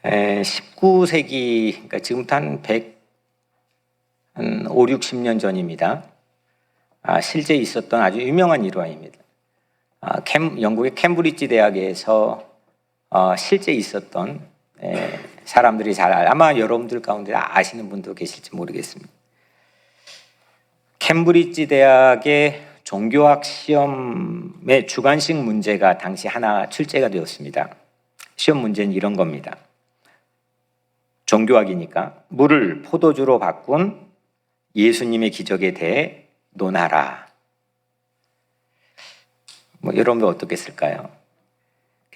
19세기, 그러니까 지금부터 한 5, 60년 전입니다. 실제 있었던 아주 유명한 일화입니다. 영국의 캠브리지 대학에서 실제 있었던 사람들이 아마 여러분들 가운데 아시는 분도 계실지 모르겠습니다. 캠브리지 대학의 종교학 시험의 주관식 문제가 당시 하나 출제가 되었습니다. 시험 문제는 이런 겁니다. 종교학이니까 물을 포도주로 바꾼 예수님의 기적에 대해 논하라. 여러분도 어떻게 쓸까요?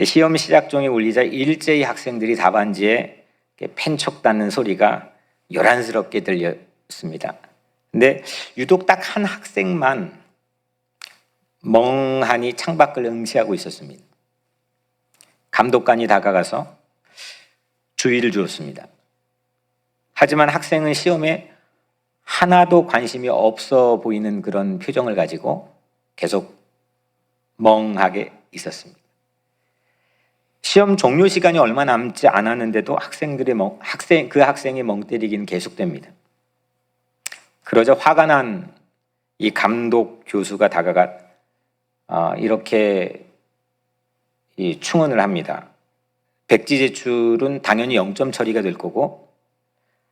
시험 시작종이 울리자 일제히 학생들이 답안지에 펜촉 닿는 소리가 요란스럽게 들렸습니다. 근데 유독 딱 한 학생만 멍하니 창밖을 응시하고 있었습니다. 감독관이 다가가서 주의를 주었습니다. 하지만 학생은 시험에 하나도 관심이 없어 보이는 그런 표정을 가지고 계속 멍하게 있었습니다. 시험 종료 시간이 얼마 남지 않았는데도 그 학생의 멍 때리기는 계속됩니다. 그러자 화가 난 이 감독 교수가 다가가 이렇게 충언을 합니다. 백지 제출은 당연히 0점 처리가 될 거고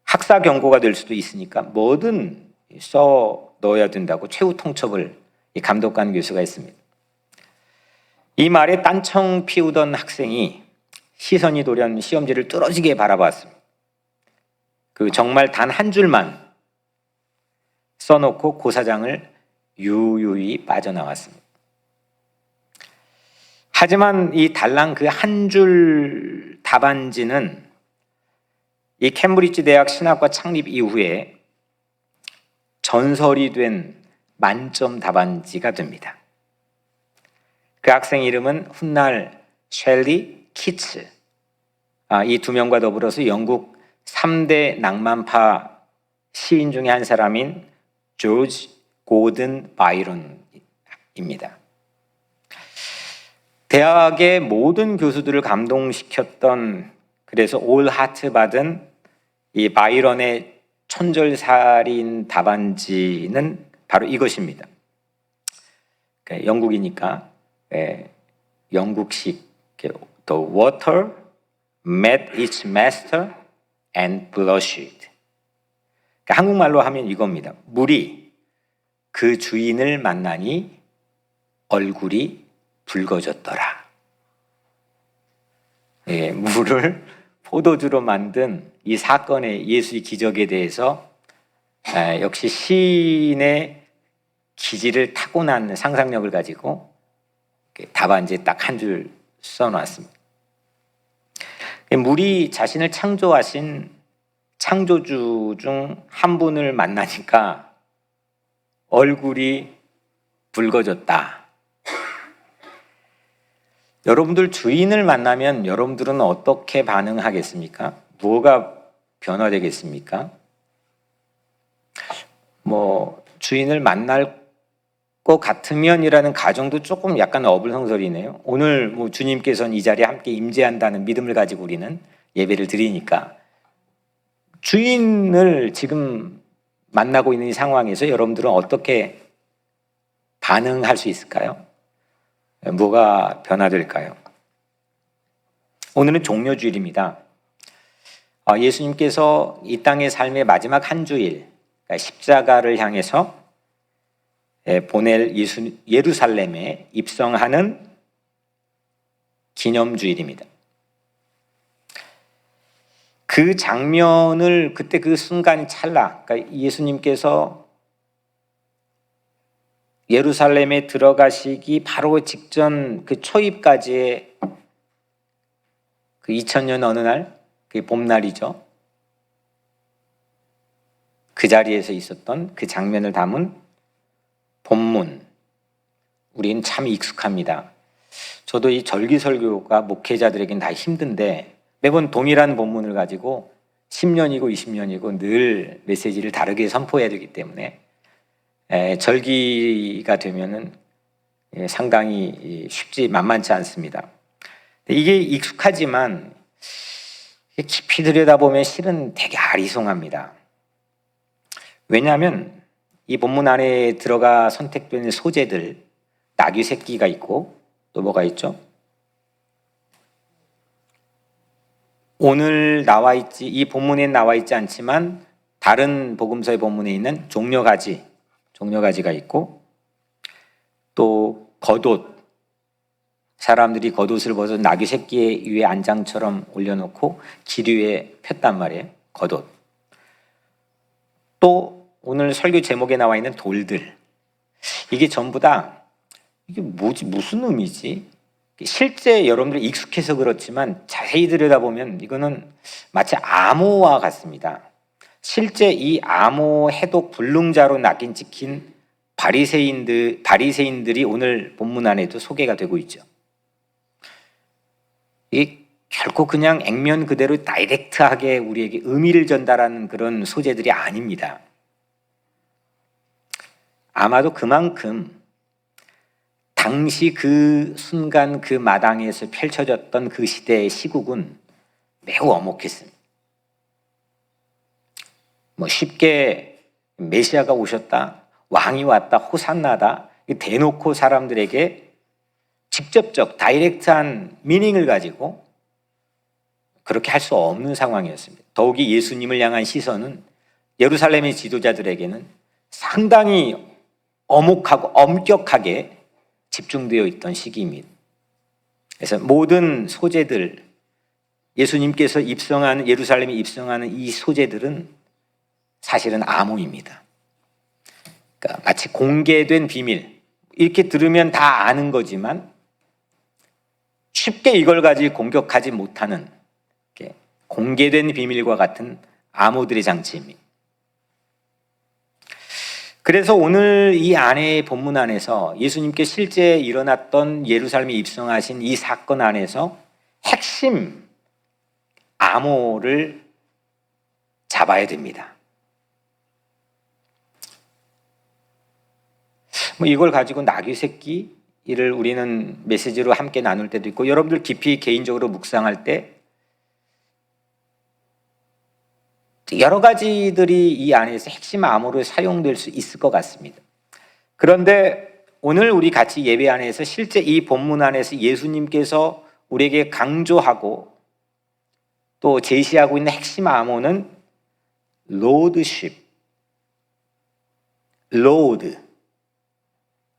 학사 경고가 될 수도 있으니까 뭐든 써 넣어야 된다고 최후 통첩을 이 감독관 교수가 했습니다. 이 말에 딴청 피우던 학생이 시선이 돌연 시험지를 뚫어지게 바라봤습니다. 정말 단 한 줄만 써놓고 고사장을 유유히 빠져나왔습니다. 하지만 이 달랑 그 한 줄 답안지는 이 캠브리지 대학 신학과 창립 이후에 전설이 된 만점 답안지가 됩니다. 그 학생 이름은 훗날 셸리 키츠. 이 두 명과 더불어서 영국 3대 낭만파 시인 중에 한 사람인 조지 고든 바이런입니다. 대학의 모든 교수들을 감동시켰던, 그래서 올 하트 받은 이 바이런의 촌절살인 답안지는 바로 이것입니다. 영국이니까 영국식 The water met its master and blushed. 한국말로 하면 이겁니다. 물이 그 주인을 만나니 얼굴이 붉어졌더라. 물을 포도주로 만든 이 사건의 예수의 기적에 대해서 역시 시인의 기질을 타고난 상상력을 가지고 답안지에 딱 한 줄 써놨습니다. 물이 자신을 창조하신 창조주 중 한 분을 만나니까 얼굴이 붉어졌다. 여러분들 주인을 만나면 여러분들은 어떻게 반응하겠습니까? 뭐가 변화되겠습니까? 주인을 만날 것 같으면이라는 가정도 조금 약간 어불성설이네요. 오늘 주님께서는 이 자리에 함께 임재한다는 믿음을 가지고 우리는 예배를 드리니까 주인을 지금 만나고 있는 이 상황에서 여러분들은 어떻게 반응할 수 있을까요? 뭐가 변화될까요? 오늘은 종려주일입니다. 예수님께서 이 땅의 삶의 마지막 한 주일, 십자가를 향해서 보낼 예루살렘에 입성하는 기념주일입니다. 그 장면을 그때 그 순간 찰나, 그러니까 예수님께서 예루살렘에 들어가시기 바로 직전 그 초입까지의 그 2000년 어느 날, 그 봄날이죠. 그 자리에서 있었던 그 장면을 담은 본문, 우린 참 익숙합니다. 저도 이 절기설교가 목회자들에겐 다 힘든데 매번 동일한 본문을 가지고 10년이고 20년이고 늘 메시지를 다르게 선포해야 되기 때문에 절기가 되면은 상당히 만만치 않습니다. 이게 익숙하지만 깊이 들여다보면 실은 되게 아리송합니다. 왜냐하면 이 본문 안에 들어가 선택된 소재들, 나귀 새끼가 있고 또 뭐가 있죠? 오늘 나와 있지, 이 본문에 나와 있지 않지만 다른 복음서의 본문에 있는 종려가지가 있고, 또 겉옷, 사람들이 겉옷을 벗어 나귀 새끼 위에 안장처럼 올려놓고 길 위에 폈단 말이에요. 겉옷. 또 오늘 설교 제목에 나와 있는 돌들, 이게 전부 다 이게 뭐지, 무슨 의미지? 실제 여러분들이 익숙해서 그렇지만 자세히 들여다보면 이거는 마치 암호와 같습니다. 실제 이 암호 해독 불능자로 낙인 찍힌 바리새인들이 오늘 본문 안에도 소개가 되고 있죠. 이 결코 그냥 액면 그대로 다이렉트하게 우리에게 의미를 전달하는 그런 소재들이 아닙니다. 아마도 그만큼 당시 그 순간 그 마당에서 펼쳐졌던 그 시대의 시국은 매우 엄혹했습니다. 쉽게 메시아가 오셨다, 왕이 왔다, 호산나다, 대놓고 사람들에게 직접적 다이렉트한 미닝을 가지고 그렇게 할 수 없는 상황이었습니다. 더욱이 예수님을 향한 시선은 예루살렘의 지도자들에게는 상당히 엄혹하고 엄격하게 집중되어 있던 시기입니다. 그래서 모든 소재들, 예수님께서 예루살렘에 입성하는 이 소재들은 사실은 암호입니다. 그러니까 마치 공개된 비밀, 이렇게 들으면 다 아는 거지만 쉽게 이걸 가지고 공격하지 못하는 공개된 비밀과 같은 암호들의 장치입니다. 그래서 오늘 이 안의 본문 안에서 예수님께 실제 일어났던 예루살렘에 입성하신 이 사건 안에서 핵심 암호를 잡아야 됩니다. 이걸 가지고 나귀 새끼를 우리는 메시지로 함께 나눌 때도 있고, 여러분들 깊이 개인적으로 묵상할 때 여러 가지들이 이 안에서 핵심 암호로 사용될 수 있을 것 같습니다. 그런데 오늘 우리 같이 예배 안에서 실제 이 본문 안에서 예수님께서 우리에게 강조하고 또 제시하고 있는 핵심 암호는 로드십, 로드,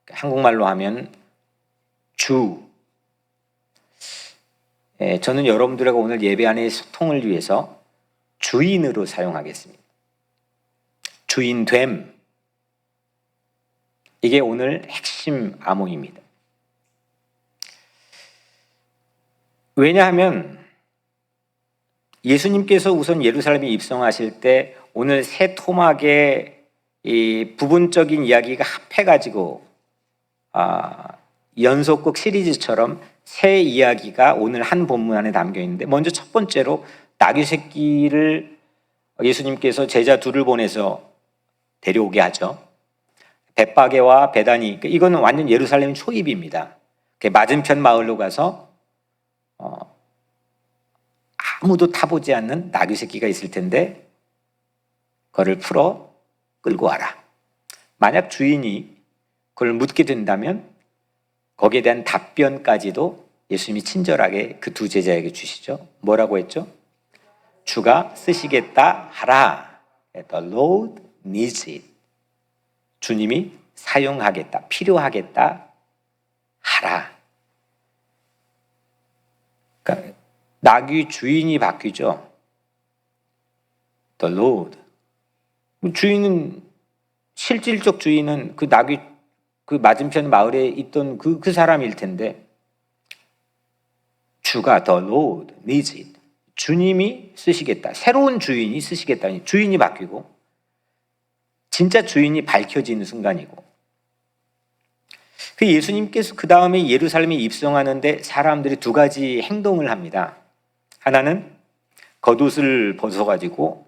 한국말로 하면 주. 저는 여러분들과 오늘 예배 안의 소통을 위해서 주인으로 사용하겠습니다. 주인됨. 이게 오늘 핵심 암호입니다. 왜냐하면 예수님께서 우선 예루살렘에 입성하실 때 오늘 세 토막의 이 부분적인 이야기가 합해가지고 연속극 시리즈처럼 세 이야기가 오늘 한 본문 안에 담겨 있는데, 먼저 첫 번째로 나귀 새끼를 예수님께서 제자 둘을 보내서 데려오게 하죠. 벳바게와 베다니, 이거는 완전 예루살렘 초입입니다. 맞은편 마을로 가서 아무도 타보지 않는 나귀 새끼가 있을 텐데 그걸 풀어 끌고 와라. 만약 주인이 그걸 묻게 된다면 거기에 대한 답변까지도 예수님이 친절하게 그 두 제자에게 주시죠. 뭐라고 했죠? 주가 쓰시겠다 하라. The Lord needs it. 주님이 사용하겠다, 필요하겠다 하라. 그러니까 나귀 주인이 바뀌죠. The Lord. 주인은, 실질적 주인은 그 나귀 그 맞은편 마을에 있던 그 사람일 텐데, 주가 The Lord needs it. 주님이 쓰시겠다. 새로운 주인이 쓰시겠다. 주인이 바뀌고 진짜 주인이 밝혀지는 순간이고, 그 예수님께서 그 다음에 예루살렘에 입성하는데 사람들이 두 가지 행동을 합니다. 하나는 겉옷을 벗어가지고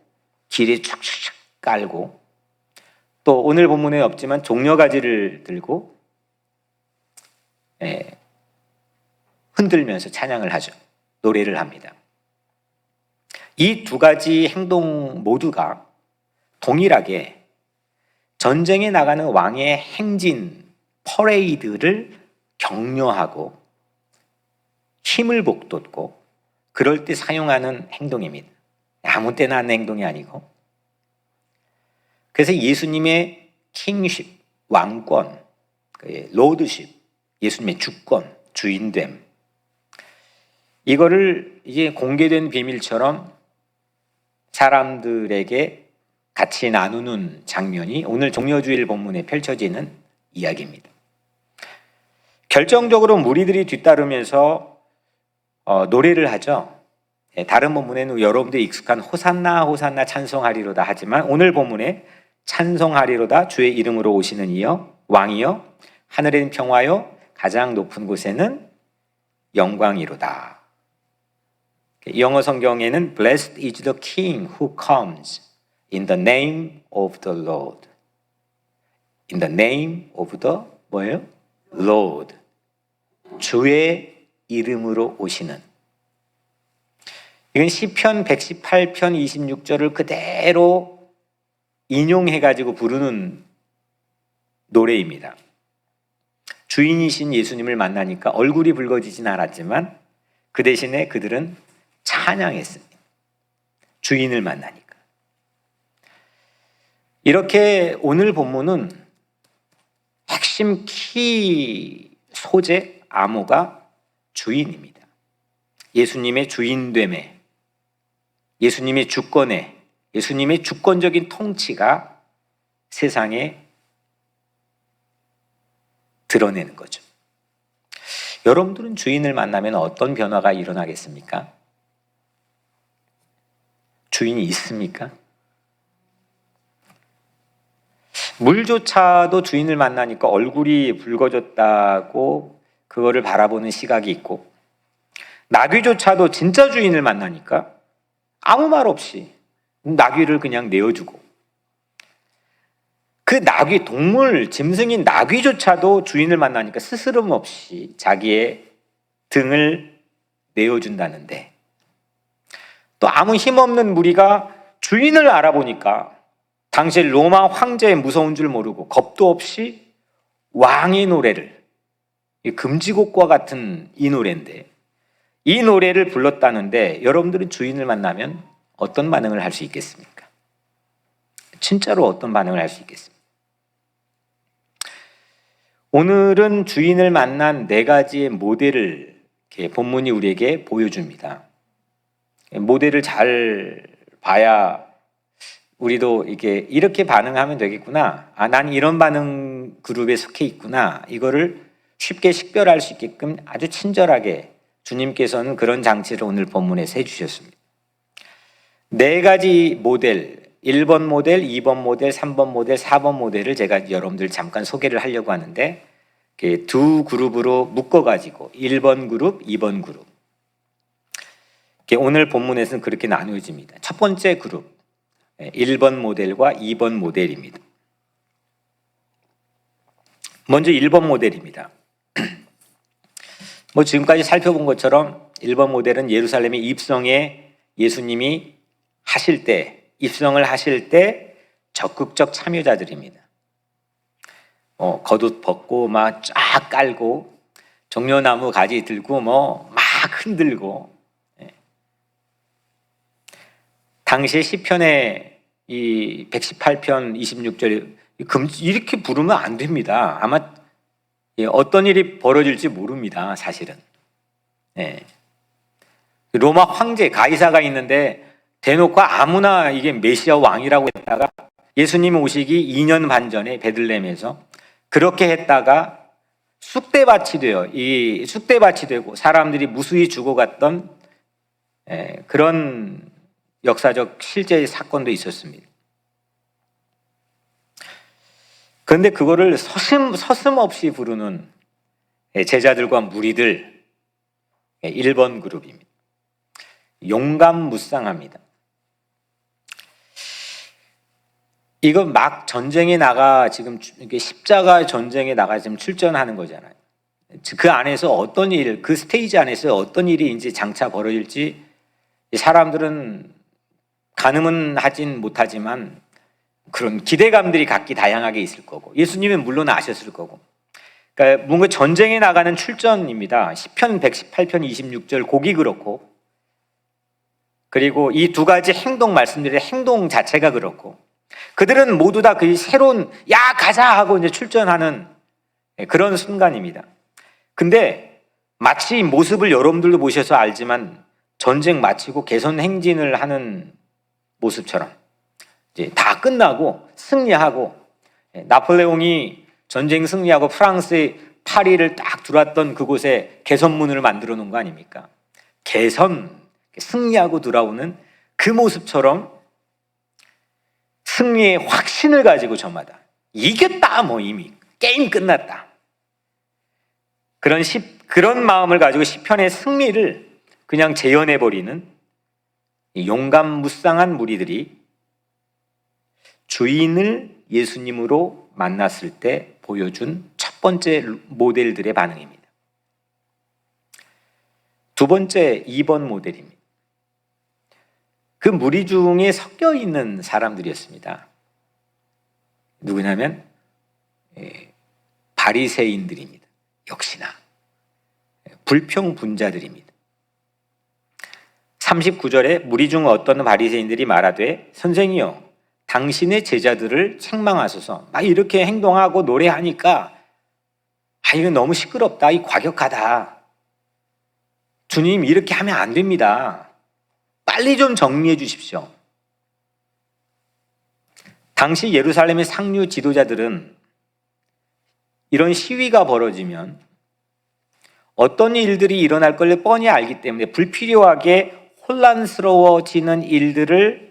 길에 촥촥촥 깔고, 또 오늘 본문에 없지만 종려가지를 들고 흔들면서 찬양을 하죠. 노래를 합니다. 이 두 가지 행동 모두가 동일하게 전쟁에 나가는 왕의 행진, 퍼레이드를 격려하고 힘을 북돋고 그럴 때 사용하는 행동입니다. 아무 때나 하는 행동이 아니고. 그래서 예수님의 킹십, 왕권, 로드십, 예수님의 주권, 주인됨, 이거를 이제 공개된 비밀처럼 사람들에게 같이 나누는 장면이 오늘 종려주일 본문에 펼쳐지는 이야기입니다. 결정적으로 무리들이 뒤따르면서 노래를 하죠. 다른 본문에는 여러분들이 익숙한 호산나 호산나 찬송하리로다 하지만 오늘 본문에 찬송하리로다 주의 이름으로 오시는 이여 왕이여 하늘에는 평화요 가장 높은 곳에는 영광이로다. 영어 성경에는 Blessed is the King who comes in the name of the Lord. In the name of the 뭐예요? Lord. 주의 이름으로 오시는. 이건 시편 118편 26절을 그대로 인용해가지고 부르는 노래입니다. 주인이신 예수님을 만나니까 얼굴이 붉어지진 않았지만 그 대신에 그들은 찬양했습니다. 주인을 만나니까. 이렇게 오늘 본문은 핵심 키 소재 암호가 주인입니다. 예수님의 주인됨에, 예수님의 주권에, 예수님의 주권적인 통치가 세상에 드러내는 거죠. 여러분들은 주인을 만나면 어떤 변화가 일어나겠습니까? 주인이 있습니까? 물조차도 주인을 만나니까 얼굴이 붉어졌다고 그거를 바라보는 시각이 있고, 나귀조차도 진짜 주인을 만나니까 아무 말 없이 나귀를 그냥 내어주고, 그 나귀, 동물, 짐승인 나귀조차도 주인을 만나니까 스스럼 없이 자기의 등을 내어준다는데, 또 아무 힘없는 무리가 주인을 알아보니까 당시 로마 황제의 무서운 줄 모르고 겁도 없이 왕의 노래를, 금지곡과 같은 이 노래인데, 이 노래를 불렀다는데 여러분들은 주인을 만나면 어떤 반응을 할 수 있겠습니까? 진짜로 어떤 반응을 할 수 있겠습니까? 오늘은 주인을 만난 네 가지의 모델을 본문이 우리에게 보여줍니다. 모델을 잘 봐야 우리도 이렇게 반응하면 되겠구나. 난 이런 반응 그룹에 속해 있구나. 이거를 쉽게 식별할 수 있게끔 아주 친절하게 주님께서는 그런 장치를 오늘 본문에서 해주셨습니다. 네 가지 모델, 1번 모델, 2번 모델, 3번 모델, 4번 모델을 제가 여러분들 잠깐 소개를 하려고 하는데, 두 그룹으로 묶어가지고 1번 그룹, 2번 그룹. 오늘 본문에서는 그렇게 나누어집니다. 첫 번째 그룹, 1번 모델과 2번 모델입니다. 먼저 1번 모델입니다. 지금까지 살펴본 것처럼 1번 모델은 예루살렘의 입성에 예수님이 입성을 하실 때 적극적 참여자들입니다. 겉옷 벗고 막 쫙 깔고 종려나무 가지 들고 막 흔들고, 당시에 시편의 이 118편 26절 이렇게 부르면 안 됩니다. 아마 어떤 일이 벌어질지 모릅니다. 사실은. 로마 황제 가이사가 있는데 대놓고 아무나 이게 메시아 왕이라고 했다가 예수님 오시기 2년 반 전에 베들레헴에서 그렇게 했다가 쑥대밭이 되고 사람들이 무수히 죽어갔던 그런 역사적 실제 사건도 있었습니다. 그런데 그거를 서슴없이 부르는 제자들과 무리들, 1번 그룹입니다. 용감무쌍합니다. 이거 막 전쟁에 나가 지금 십자가 전쟁에 나가 지금 출전하는 거잖아요. 그 안에서 어떤 일, 그 스테이지 안에서 어떤 일이 이제 장차 벌어질지 사람들은 가늠은 하진 못하지만 그런 기대감들이 각기 다양하게 있을 거고, 예수님은 물론 아셨을 거고. 그러니까 뭔가 전쟁에 나가는 출전입니다. 시편 118편 26절 곡이 그렇고, 그리고 이 두 가지 행동, 말씀드린 행동 자체가 그렇고, 그들은 모두 다 그 새로운 야 가자 하고 이제 출전하는 그런 순간입니다. 근데 마치 이 모습을 여러분들도 보셔서 알지만 전쟁 마치고 개선 행진을 하는 모습처럼 이제 다 끝나고 승리하고, 나폴레옹이 전쟁 승리하고 프랑스의 파리를 딱 들어왔던 그곳에 개선문을 만들어 놓은 거 아닙니까? 개선, 승리하고 돌아오는 그 모습처럼 승리의 확신을 가지고 저마다 이겼다, 뭐 이미 게임 끝났다, 그런 마음을 가지고 시편의 승리를 그냥 재현해 버리는 용감무쌍한 무리들이 주인을 예수님으로 만났을 때 보여준 첫 번째 모델들의 반응입니다. 두 번째, 2번 모델입니다. 그 무리 중에 섞여 있는 사람들이었습니다. 누구냐면 바리새인들입니다. 역시나 불평분자들입니다. 39절에 무리 중 어떤 바리새인들이 말하되 선생이여 당신의 제자들을 책망하소서. 막 이렇게 행동하고 노래하니까 이건 너무 시끄럽다, 이 과격하다, 주님 이렇게 하면 안 됩니다, 빨리 좀 정리해 주십시오. 당시 예루살렘의 상류 지도자들은 이런 시위가 벌어지면 어떤 일들이 일어날 걸 뻔히 알기 때문에 불필요하게 혼란스러워지는 일들을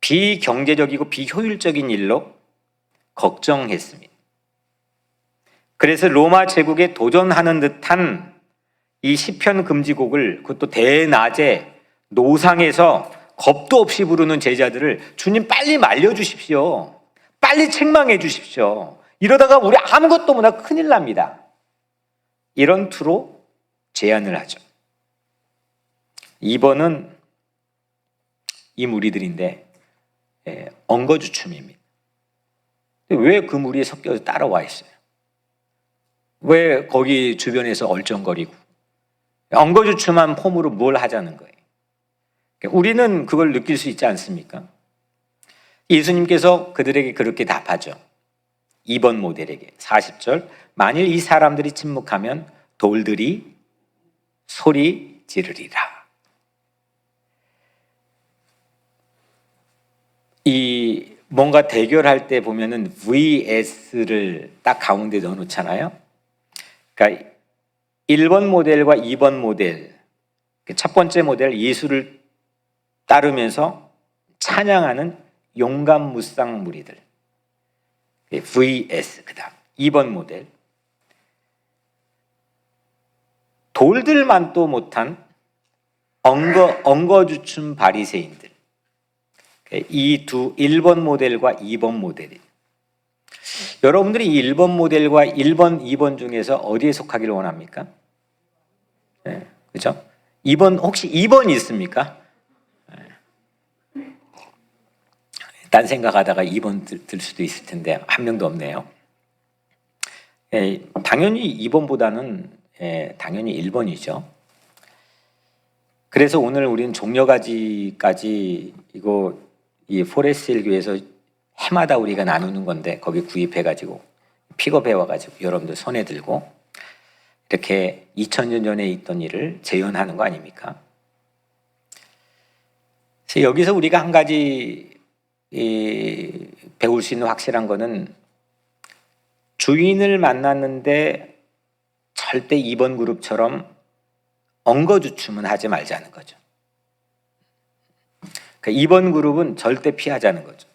비경제적이고 비효율적인 일로 걱정했습니다. 그래서 로마 제국에 도전하는 듯한 이 시편 금지곡을, 그것도 대낮에 노상에서 겁도 없이 부르는 제자들을 주님 빨리 말려주십시오, 빨리 책망해 주십시오, 이러다가 우리 아무것도 못하고 큰일 납니다, 이런 투로 제안을 하죠. 2번은 이 무리들인데 엉거주춤입니다. 왜 그 무리에 섞여서 따라와 있어요? 왜 거기 주변에서 얼쩡거리고 엉거주춤한 폼으로 뭘 하자는 거예요? 우리는 그걸 느낄 수 있지 않습니까? 예수님께서 그들에게 그렇게 답하죠. 2번 모델에게 40절, 만일 이 사람들이 침묵하면 돌들이 소리 지르리라. 이 뭔가 대결할 때 보면은 VS를 딱 가운데 넣어놓잖아요. 그러니까 1번 모델과 2번 모델, 첫 번째 모델 예수를 따르면서 찬양하는 용감무쌍 무리들, VS. 그다음 2번 모델, 돌들만도 못한 엉거주춤 바리새인들. 이 1번 모델과 2번 모델이, 여러분들이 1번 모델과 1번, 2번 중에서 어디에 속하기를 원합니까? 네, 그렇죠? 2번, 혹시 2번 있습니까? 딴 생각하다가 2번 들 수도 있을 텐데 한 명도 없네요. 당연히 2번보다는 당연히 1번이죠. 그래서 오늘 우리는 종려가지까지 이 포레스힐 교회에서 해마다 우리가 나누는 건데, 거기 구입해가지고 픽업해 와가지고 여러분들 손에 들고 이렇게 2000년 전에 있던 일을 재현하는 거 아닙니까? 그래서 여기서 우리가 한 가지 배울 수 있는 확실한 거는, 주인을 만났는데 절대 2번 그룹처럼 엉거주춤은 하지 말자는 거죠. 그러니까 2번 그룹은 절대 피하자는 거죠.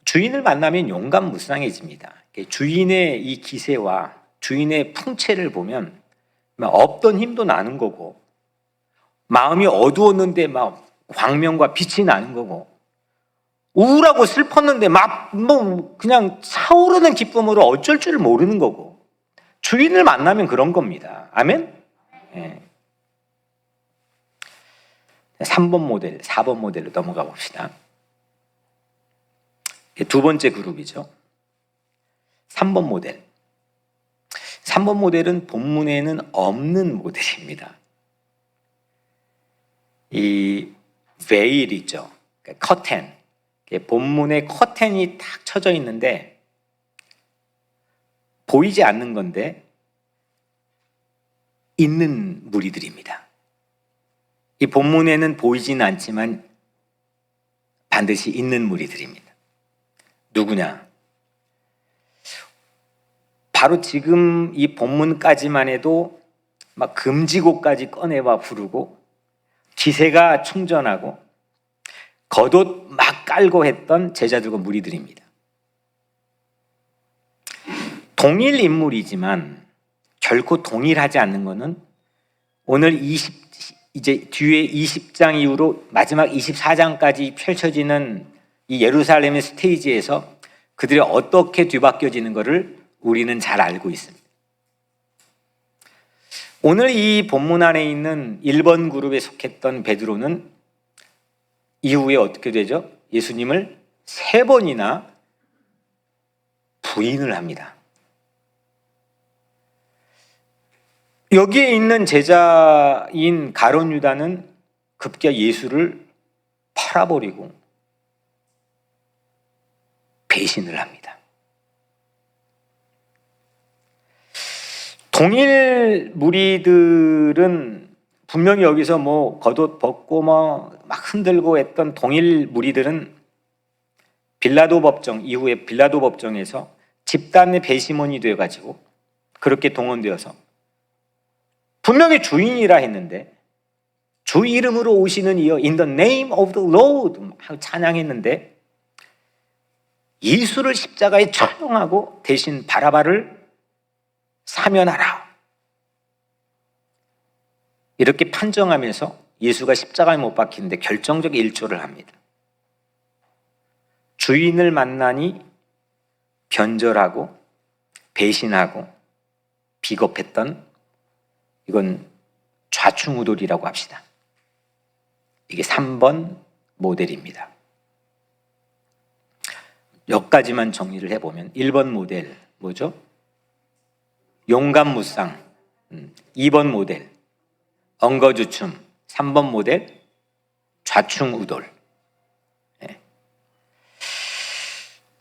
주인을 만나면 용감무쌍해집니다. 주인의 이 기세와 주인의 풍채를 보면 없던 힘도 나는 거고, 마음이 어두웠는데 막 광명과 빛이 나는 거고, 우울하고 슬펐는데 막 그냥 차오르는 기쁨으로 어쩔 줄 모르는 거고, 주인을 만나면 그런 겁니다. 아멘? 네. 3번 모델, 4번 모델로 넘어가 봅시다. 두 번째 그룹이죠. 3번 모델. 3번 모델은 본문에는 없는 모델입니다. 이 베일 있죠. 커튼. 본문에 커튼이 탁 쳐져 있는데 보이지 않는 건데 있는 무리들입니다. 이 본문에는 보이지는 않지만 반드시 있는 무리들입니다. 누구냐? 바로 지금 이 본문까지만 해도 막 금지곡까지 꺼내와 부르고 기세가 충전하고 겉옷 막 깔고 했던 제자들과 무리들입니다. 동일 인물이지만 결코 동일하지 않는 것은 오늘 이제 뒤에 20장 이후로 마지막 24장까지 펼쳐지는 이 예루살렘의 스테이지에서 그들이 어떻게 뒤바뀌어지는 것을 우리는 잘 알고 있습니다. 오늘 이 본문 안에 있는 1번 그룹에 속했던 베드로는 이후에 어떻게 되죠? 예수님을 3번이나 부인을 합니다. 여기에 있는 제자인 가룟 유다는 급기야 예수를 팔아버리고 배신을 합니다. 동일 무리들은 분명히 여기서 뭐 겉옷 벗고 막 흔들고 했던 동일 무리들은 빌라도 법정 이후에 빌라도 법정에서 집단의 배심원이 되어가지고 그렇게 동원되어서 분명히 주인이라 했는데 주 이름으로 오시는 이여 In the name of the Lord 찬양했는데 예수를 십자가에 처형하고 대신 바라바를 사면하라 이렇게 판정하면서 예수가 십자가에 못 박히는데 결정적 일조를 합니다. 주인을 만나니 변절하고 배신하고 비겁했던 이건 좌충우돌이라고 합시다. 이게 3번 모델입니다. 여기까지만 정리를 해보면 1번 모델 뭐죠? 용감무쌍. 2번 모델 엉거주춤. 3번 모델 좌충우돌. 네.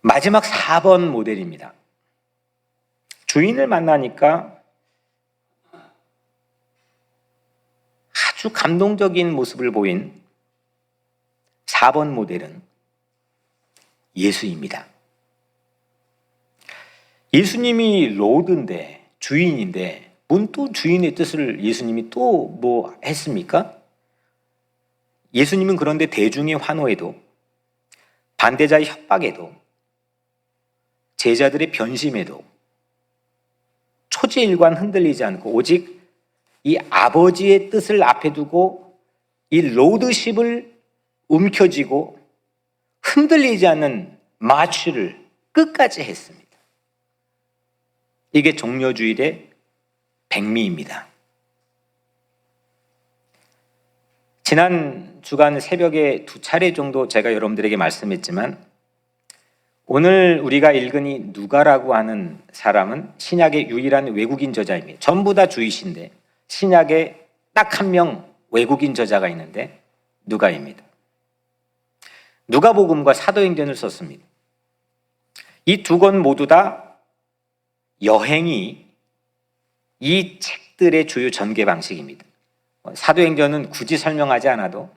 마지막 4번 모델입니다. 주인을 만나니까 아주 감동적인 모습을 보인 4번 모델은 예수입니다. 예수님이 로드인데 주인인데 뭔 또 주인의 뜻을 예수님이 또 뭐 했습니까? 예수님은 그런데 대중의 환호에도 반대자의 협박에도 제자들의 변심에도 초지일관 흔들리지 않고 오직 이 아버지의 뜻을 앞에 두고 이 로드십을 움켜쥐고 흔들리지 않는 마취를 끝까지 했습니다. 이게 종려주일의 백미입니다. 지난 주간 새벽에 2차례 정도 제가 여러분들에게 말씀했지만 오늘 우리가 읽은 이 누가라고 하는 사람은 신약의 유일한 외국인 저자입니다. 전부 다 주이신데 신약에 딱 한 명 외국인 저자가 있는데 누가입니다. 누가복음과 사도행전을 썼습니다. 이 두 권 모두 다 여행이 이 책들의 주요 전개 방식입니다. 사도행전은 굳이 설명하지 않아도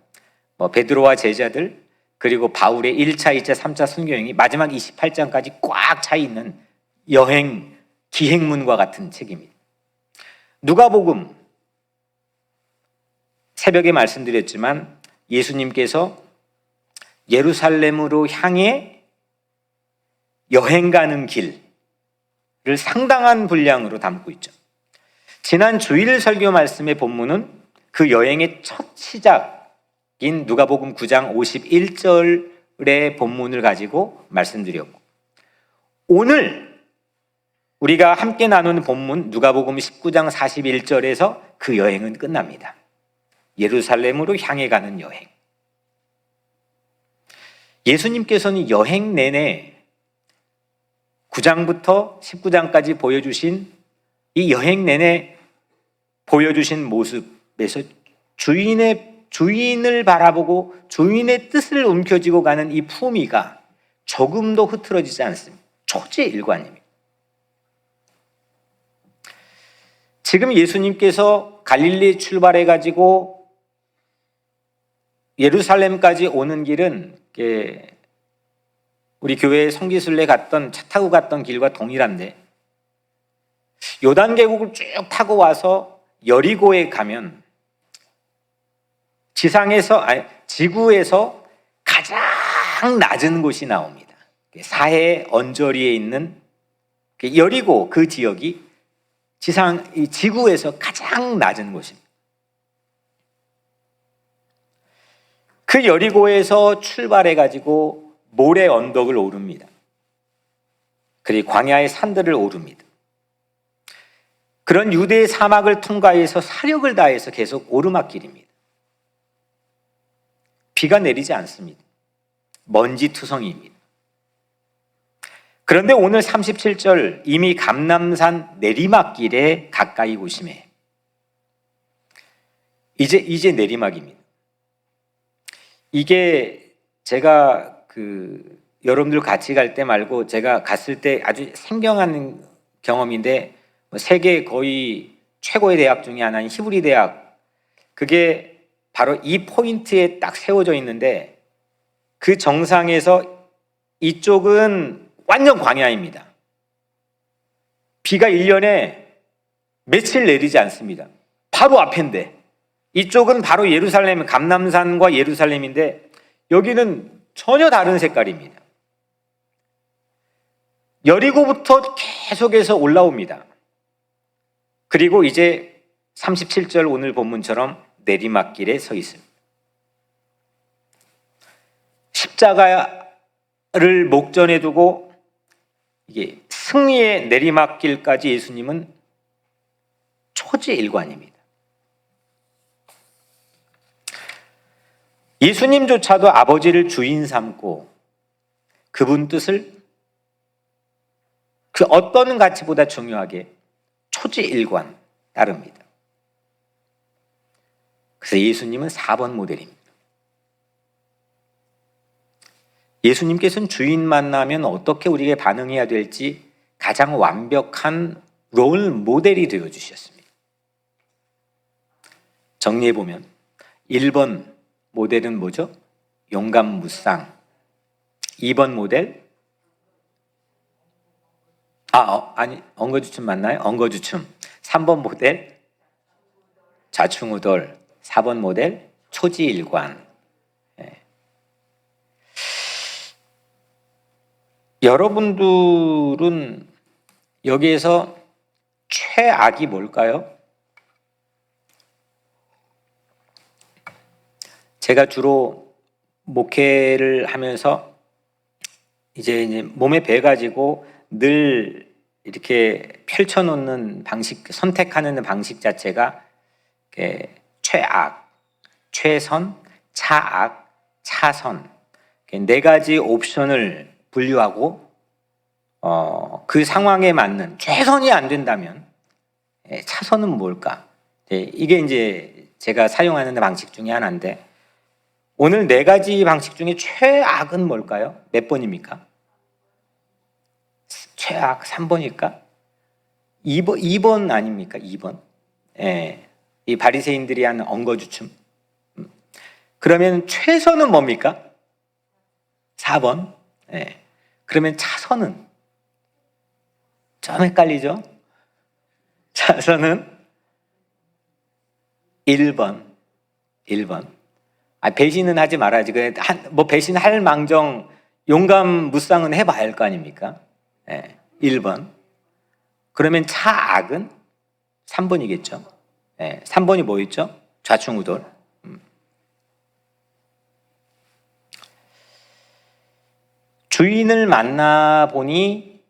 베드로와 제자들 그리고 바울의 1차, 2차, 3차 순교여행이 마지막 28장까지 꽉 차 있는 여행 기행문과 같은 책입니다. 누가복음 새벽에 말씀드렸지만 예수님께서 예루살렘으로 향해 여행 가는 길을 상당한 분량으로 담고 있죠. 지난 주일 설교 말씀의 본문은 그 여행의 첫 시작인 누가복음 9장 51절의 본문을 가지고 말씀드렸고 오늘 우리가 함께 나누는 본문 누가복음 19장 41절에서 그 여행은 끝납니다. 예루살렘으로 향해 가는 여행. 예수님께서는 여행 내내 9장부터 19장까지 보여주신 이 여행 내내 보여주신 모습에서 주인을 바라보고 주인의 뜻을 움켜쥐고 가는 이 품위가 조금도 흐트러지지 않습니다. 초지일관입니다. 지금 예수님께서 갈릴리 출발해 가지고 예루살렘까지 오는 길은 우리 교회 성기순례 갔던 차 타고 갔던 길과 동일한데, 요단 계곡을 쭉 타고 와서 여리고에 가면 지구에서 가장 낮은 곳이 나옵니다. 사해 언저리에 있는 여리고, 그 지역이 지구에서 가장 낮은 곳입니다. 그 여리고에서 출발해 가지고 모래 언덕을 오릅니다. 그리고 광야의 산들을 오릅니다. 그런 유대의 사막을 통과해서 사력을 다해서 계속 오르막길입니다. 비가 내리지 않습니다. 먼지투성이입니다. 그런데 오늘 37절, 이미 감람산 내리막길에 가까이 오심에, 이제 내리막입니다. 이게 제가 여러분들 같이 갈 때 말고 제가 갔을 때 아주 생경한 경험인데, 세계 거의 최고의 대학 중에 하나인 히브리 대학, 그게 바로 이 포인트에 딱 세워져 있는데, 그 정상에서 이쪽은 완전 광야입니다. 비가 1년에 며칠 내리지 않습니다. 바로 앞인데, 이쪽은 바로 예루살렘, 감람산과 예루살렘인데, 여기는 전혀 다른 색깔입니다. 여리고부터 계속해서 올라옵니다. 그리고 이제 37절 오늘 본문처럼 내리막길에 서 있습니다. 십자가를 목전에 두고 이게 승리의 내리막길까지 예수님은 초지일관입니다. 예수님조차도 아버지를 주인 삼고 그분 뜻을 그 어떤 가치보다 중요하게 초지일관 따릅니다. 그래서 예수님은 4번 모델입니다. 예수님께서는 주인 만나면 어떻게 우리에게 반응해야 될지 가장 완벽한 롤 모델이 되어주셨습니다. 정리해보면 1번 모델은 뭐죠? 용감무쌍. 2번 모델? 엉거주춤 맞나요? 엉거주춤. 3번 모델? 좌충우돌. 4번 모델? 초지일관. 네. 여러분들은 여기에서 최악이 뭘까요? 제가 주로 목회를 하면서 이제 몸에 배가지고 늘 이렇게 펼쳐놓는 방식, 선택하는 방식 자체가 최악, 최선, 차악, 차선, 4가지 옵션을 분류하고 그 상황에 맞는 최선이 안 된다면 차선은 뭘까? 이게 이제 제가 사용하는 방식 중에 하나인데, 오늘 4가지 방식 중에 최악은 뭘까요? 몇 번입니까? 최악 3번일까? 2번 아닙니까? 2번. 이 바리새인들이 하는 엉거주춤. 그러면 최선은 뭡니까? 4번. 그러면 차선은? 좀 헷갈리죠? 차선은 1번. 배신은 하지 말아야지. 배신할 망정 용감무쌍은 해봐야 할 거 아닙니까? 1번. 그러면 차악은 3번이겠죠. 3번이 뭐였죠? 좌충우돌. 주인을 만나보니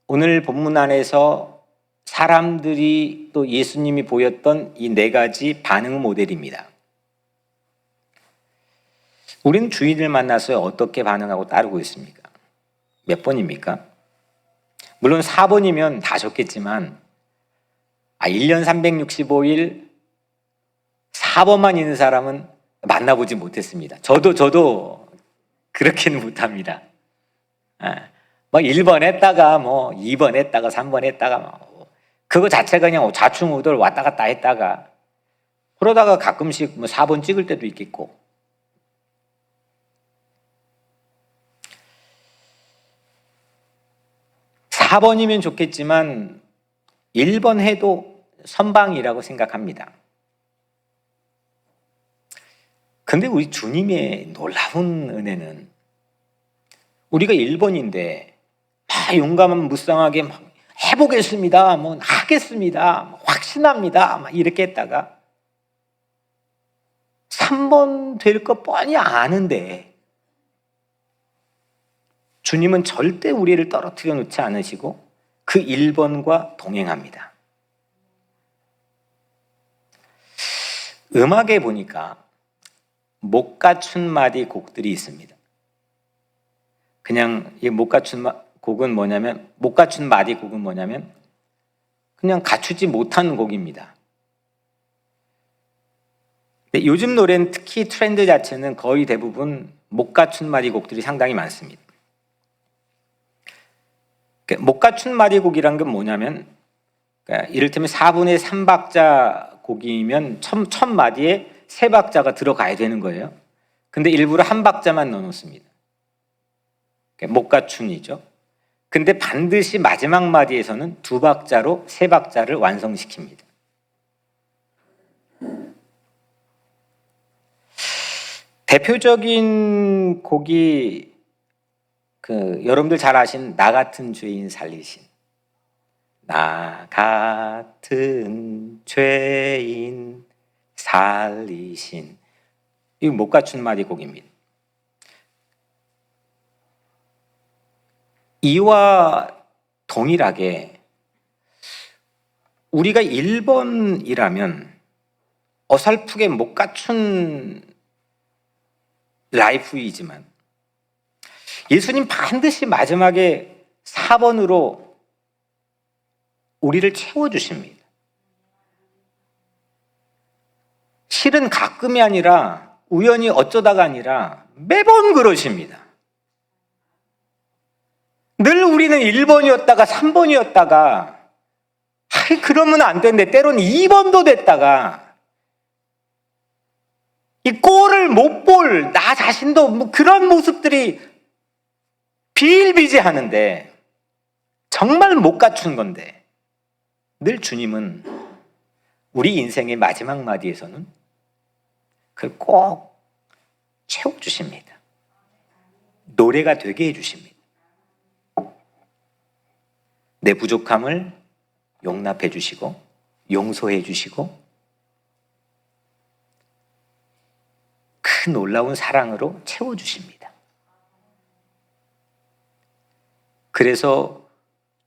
오늘 본문 안에서 사람들이 또 예수님이 보였던 이 네 가지 반응 모델입니다. 우리는 주인을 만나서 어떻게 반응하고 따르고 있습니까? 몇 번입니까? 물론 4번이면 다 좋겠지만 1년 365일 4번만 있는 사람은 만나보지 못했습니다. 저도 그렇게는 못합니다. 뭐 1번 했다가 뭐 2번 했다가 3번 했다가 뭐 그거 자체가 그냥 좌충우돌 왔다 갔다 했다가 그러다가 가끔씩 뭐 4번 찍을 때도 있겠고. 사 4번이면 좋겠지만 1번 해도 선방이라고 생각합니다. 근데 우리 주님의 놀라운 은혜는 우리가 1번인데 막 용감한 무쌍하게 막 해보겠습니다, 뭐 하겠습니다, 확신합니다, 막 이렇게 했다가 3번 될 거 뻔히 아는데 주님은 절대 우리를 떨어뜨려 놓지 않으시고 그 1번과 동행합니다. 음악에 보니까 못 갖춘 마디 곡들이 있습니다. 그냥 이 못 갖춘 곡은 뭐냐면, 못 갖춘 마디 곡은 뭐냐면 그냥 갖추지 못한 곡입니다. 근데 요즘 노래는 특히 트렌드 자체는 거의 대부분 못 갖춘 마디 곡들이 상당히 많습니다. 못 갖춘 마디 곡이란 건 뭐냐면, 그러니까 이를테면 4분의 3박자 곡이면 첫 마디에 3박자가 들어가야 되는 거예요. 근데 일부러 한 박자만 넣어놓습니다. 못 갖춘이죠. 근데 반드시 마지막 마디에서는 2박자로 3박자를 완성시킵니다. 대표적인 곡이 여러분들 잘 아신 나 같은 죄인 살리신, 나 같은 죄인 살리신, 이거 못 갖춘 마디 곡입니다. 이와 동일하게 우리가 1번이라면 어설프게 못 갖춘 라이프이지만 예수님 반드시 마지막에 4번으로 우리를 채워주십니다. 실은 가끔이 아니라 우연히 어쩌다가 아니라 매번 그러십니다. 늘 우리는 1번이었다가 3번이었다가 그러면 안 되는데 때로는 2번도 됐다가 이 꼴을 못 볼 나 자신도 뭐 그런 모습들이 비일비재하는데 정말 못 갖춘 건데 늘 주님은 우리 인생의 마지막 마디에서는 그걸 꼭 채워주십니다. 노래가 되게 해주십니다. 내 부족함을 용납해 주시고 용서해 주시고 그 놀라운 사랑으로 채워주십니다. 그래서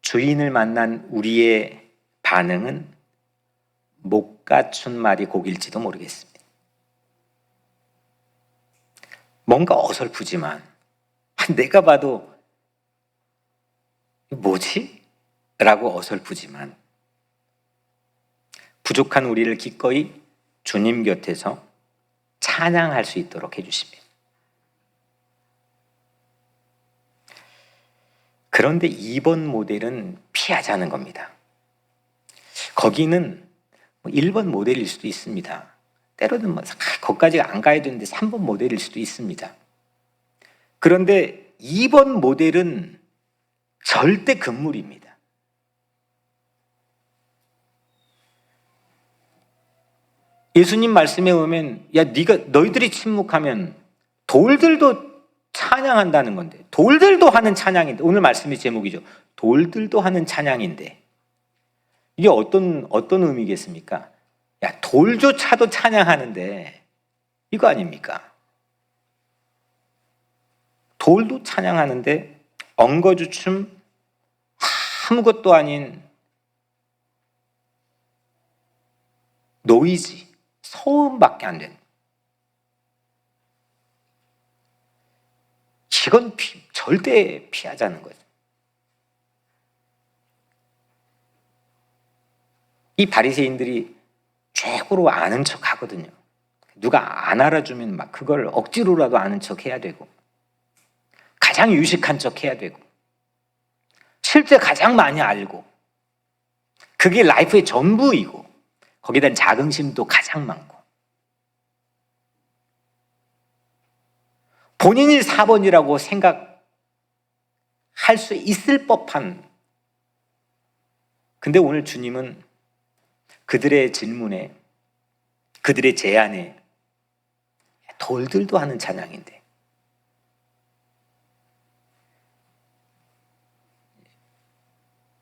주인을 만난 우리의 반응은 못 갖춘 말이 곡일지도 모르겠습니다. 뭔가 어설프지만 내가 봐도 뭐지? 라고 어설프지만 부족한 우리를 기꺼이 주님 곁에서 찬양할 수 있도록 해주십니다. 그런데 2번 모델은 피하자는 겁니다. 거기는 1번 모델일 수도 있습니다. 때로는 거기까지 안 가야 되는데 3번 모델일 수도 있습니다. 그런데 2번 모델은 절대 금물입니다. 예수님 말씀에 보면 너희들이 침묵하면 돌들도 찬양한다는 건데, 돌들도 하는 찬양인데, 오늘 말씀의 제목이죠. 돌들도 하는 찬양인데 이게 어떤 의미겠습니까? 돌조차도 찬양하는데 이거 아닙니까? 돌도 찬양하는데 엉거주춤 아무것도 아닌 노이즈, 소음밖에 안 되는. 이건 절대 피하자는 거죠. 이 바리새인들이 최고로 아는 척 하거든요. 누가 안 알아주면 막 그걸 억지로라도 아는 척 해야 되고, 가장 유식한 척 해야 되고, 실제 가장 많이 알고, 그게 라이프의 전부이고, 거기에 대한 자긍심도 가장 많고, 본인이 4번이라고 생각할 수 있을 법한. 근데 오늘 주님은 그들의 질문에, 그들의 제안에 돌들도 하는 찬양인데,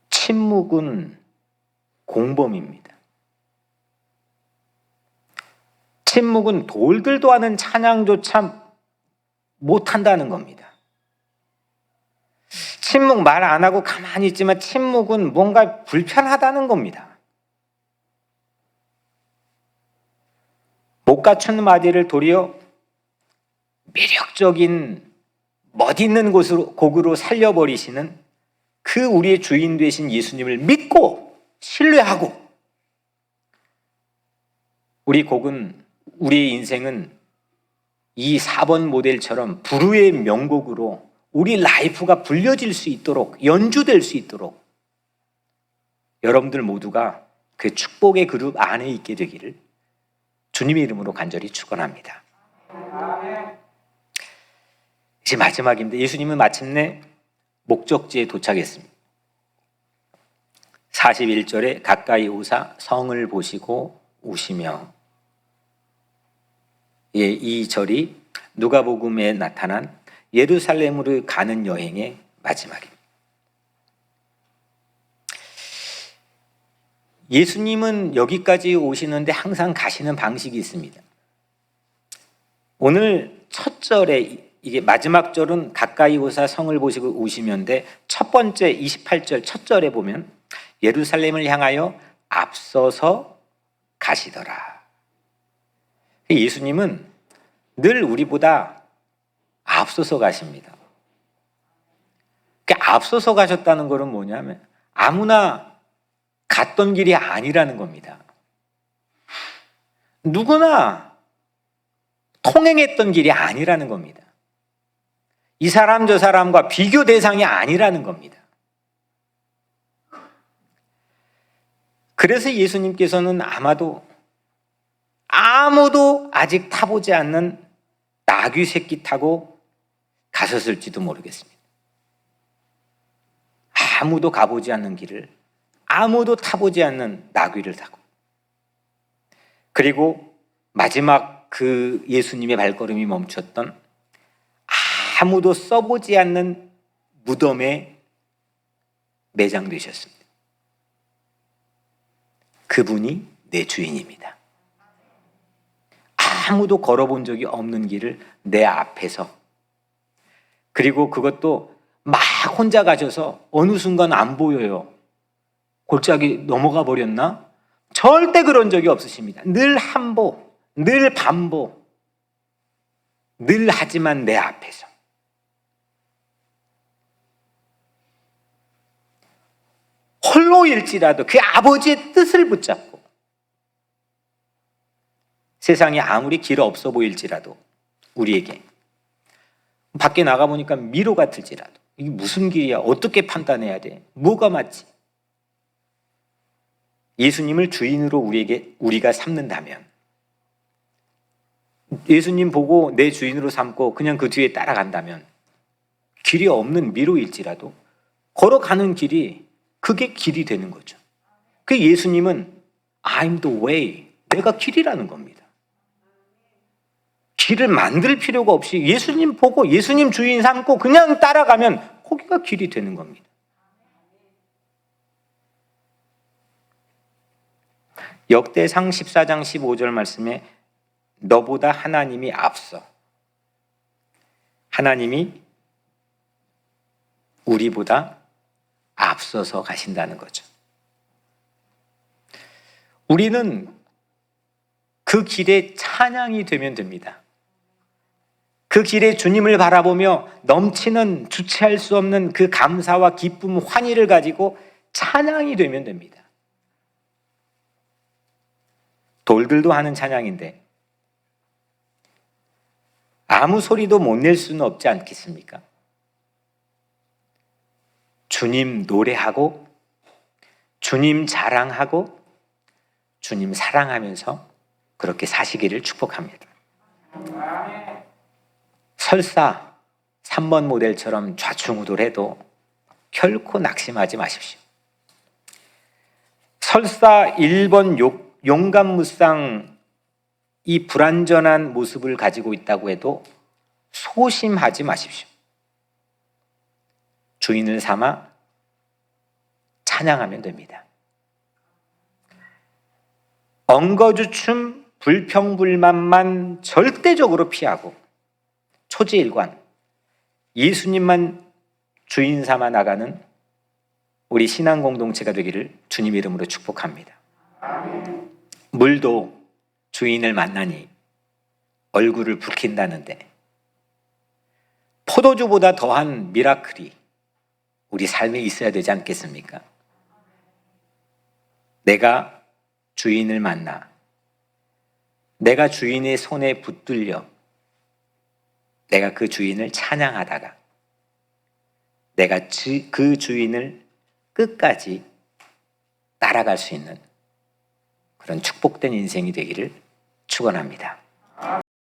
침묵은 공범입니다. 침묵은 돌들도 하는 찬양조차 못한다는 겁니다. 침묵 말 안 하고 가만히 있지만 침묵은 뭔가 불편하다는 겁니다. 못 갖춘 마디를 도리어 매력적인 멋있는 곡으로 살려버리시는 그 우리의 주인 되신 예수님을 믿고 신뢰하고, 우리 곡은, 우리의 인생은 이 4번 모델처럼 불후의 명곡으로 우리 라이프가 불려질 수 있도록, 연주될 수 있도록 여러분들 모두가 그 축복의 그룹 안에 있게 되기를 주님의 이름으로 간절히 축원합니다. 이제 마지막입니다. 예수님은 마침내 목적지에 도착했습니다. 41절에 가까이 오사 성을 보시고 우시며, 이 절이 누가복음에 나타난 예루살렘으로 가는 여행의 마지막입니다. 예수님은 여기까지 오시는데 항상 가시는 방식이 있습니다. 오늘 첫 절에, 이게 마지막 절은 가까이 오사 성을 보시고 우시면인데, 첫 번째 28절 첫 절에 보면 예루살렘을 향하여 앞서서 가시더라. 예수님은 늘 우리보다 앞서서 가십니다. 앞서서 가셨다는 것은 뭐냐면 아무나 갔던 길이 아니라는 겁니다. 누구나 통행했던 길이 아니라는 겁니다. 이 사람 저 사람과 비교 대상이 아니라는 겁니다. 그래서 예수님께서는 아무도 아직 타보지 않는 나귀 새끼 타고 가셨을지도 모르겠습니다. 아무도 가보지 않는 길을, 아무도 타보지 않는 나귀를 타고, 그리고 마지막 그 예수님의 발걸음이 멈췄던 아무도 써보지 않는 무덤에 매장되셨습니다. 그분이 내 주인입니다. 아무도 걸어본 적이 없는 길을 내 앞에서, 그리고 그것도 막 혼자 가셔서 어느 순간 안 보여요. 골짜기 넘어가 버렸나? 절대 그런 적이 없으십니다. 늘 한보, 늘 반보, 늘 하지만 내 앞에서. 홀로일지라도 그 아버지의 뜻을 붙잡고, 세상이 아무리 길 없어 보일지라도, 우리에게 밖에 나가보니까 미로 같을지라도, 이게 무슨 길이야? 어떻게 판단해야 돼? 뭐가 맞지? 예수님을 주인으로 우리가 삼는다면, 예수님 보고 내 주인으로 삼고 그냥 그 뒤에 따라간다면, 길이 없는 미로일지라도 걸어가는 길이 그게 길이 되는 거죠. 그 예수님은 I'm the way, 내가 길이라는 겁니다. 길을 만들 필요가 없이 예수님 보고 예수님 주인 삼고 그냥 따라가면 거기가 길이 되는 겁니다. 역대상 14장 15절 말씀에 너보다 하나님이 앞서, 하나님이 우리보다 앞서서 가신다는 거죠. 우리는 그 길에 찬양이 되면 됩니다. 그 길에 주님을 바라보며 넘치는 주체할 수 없는 그 감사와 기쁨, 환희를 가지고 찬양이 되면 됩니다. 돌들도 하는 찬양인데 아무 소리도 못 낼 수는 없지 않겠습니까? 주님 노래하고 주님 자랑하고 주님 사랑하면서 그렇게 사시기를 축복합니다. 설사 3번 모델처럼 좌충우돌해도 결코 낙심하지 마십시오. 설사 1번 용감무쌍 이 불완전한 모습을 가지고 있다고 해도 소심하지 마십시오. 주인을 삼아 찬양하면 됩니다. 엉거주춤 불평불만만 절대적으로 피하고 초지일관 예수님만 주인 삼아 나가는 우리 신앙 공동체가 되기를 주님 이름으로 축복합니다. 물도 주인을 만나니 얼굴을 붉힌다는데 포도주보다 더한 미라클이 우리 삶에 있어야 되지 않겠습니까? 내가 주인을 만나 내가 주인의 손에 붙들려 내가 그 주인을 찬양하다가 내가 그 주인을 끝까지 따라갈 수 있는 그런 축복된 인생이 되기를 축원합니다.